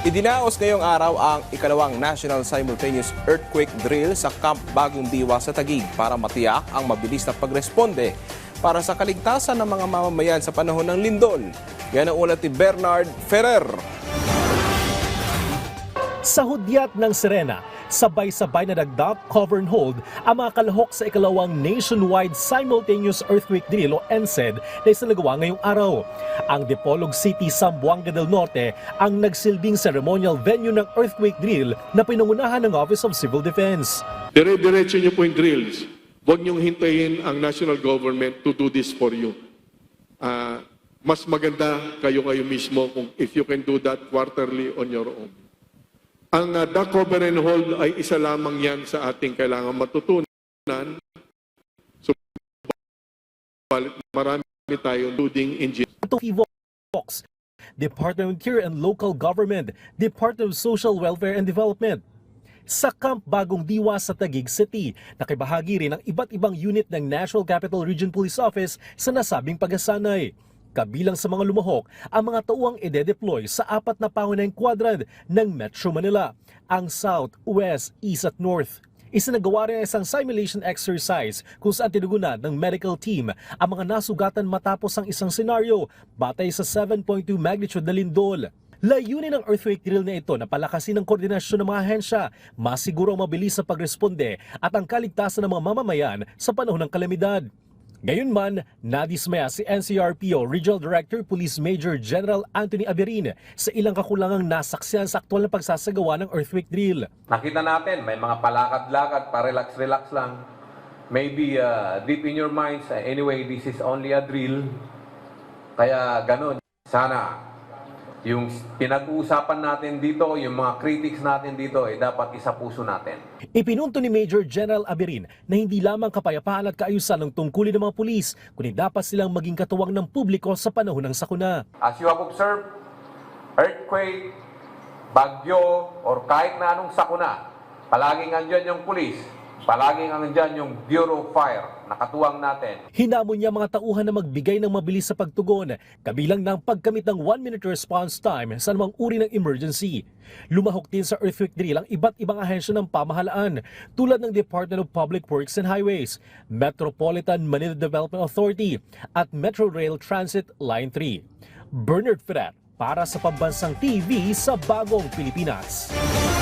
Idinaos ngayong araw ang ikalawang National Simultaneous Earthquake Drill sa Camp Bagong Diwa sa Taguig para matiyak ang mabilis na pagresponde para sa kaligtasan ng mga mamamayan sa panahon ng lindol. Yan ang ulat ni Bernard Ferrer. Sa hudyat ng Serena, sabay-sabay na nag-duck, cover and hold ang mga kalahok sa ikalawang Nationwide Simultaneous Earthquake Drill o NSED na isinagawa ngayong araw. Ang Dipolog City, Zamboanga del Norte ang nagsilbing ceremonial venue ng earthquake drill na pinangunahan ng Office of Civil Defense. Dire-diretso niyo po yung drills. Huwag niyong hintayin ang national government to do this for you. Mas maganda kayo mismo kung if you can do that quarterly on your own. Ang duck, cover and hold ay isa lamang yan sa ating kailangan matutunan. So, marami tayong including engineering. Department of Interior and Local Government, Department of Social Welfare and Development. Sa Camp Bagong Diwa sa Taguig City, nakibahagi rin ang iba't ibang unit ng National Capital Region Police Office sa nasabing paghasanay. Kabilang sa mga lumahok ang mga tauang ide-deploy sa 4 na pangunahing quadrant ng Metro Manila, ang South, West, East at North. Isinagawa rin isang simulation exercise kung saan tinugunan ng medical team ang mga nasugatan matapos ang isang senaryo batay sa 7.2 magnitude na lindol. Layunin ng earthquake drill na ito na palakasin ang koordinasyon ng mga ahensya, masiguro ang mabilis sa pagresponde at ang kaligtasan ng mga mamamayan sa panahon ng kalamidad. Gayunman, nadismaya si NCRPO Regional Director Police Major General Anthony Aberin sa ilang kakulangang nasaksihan sa aktwal na pagsasagawa ng earthquake drill. Nakita natin, may mga palakad-lakad, pa-relax-relax lang. Maybe deep in your minds, anyway, this is only a drill. Kaya ganun. Sana yung pinag-uusapan natin dito, yung mga critics natin dito, dapat isa puso natin. Ipinunto ni Major General Aberin na hindi lamang kapayapaan at kaayusan ng tungkulin ng mga pulis, kundi dapat silang maging katuwang ng publiko sa panahon ng sakuna. As you have observed, earthquake, bagyo, or kahit na anong sakuna, palaging andyan yung pulis, palaging andyan yung Bureau of Fire, nakatuwang natin. Hinamon niya mga tauhan na magbigay ng mabilis sa pagtugon, kabilang ng pagkamit ng 1-minute response time sa anumang uri ng emergency. Lumahok din sa earthquake drill ang iba't ibang ahensya ng pamahalaan tulad ng Department of Public Works and Highways, Metropolitan Manila Development Authority at Metro Rail Transit Line 3. Bernard Ferrer para sa Pambansang TV sa Bagong Pilipinas.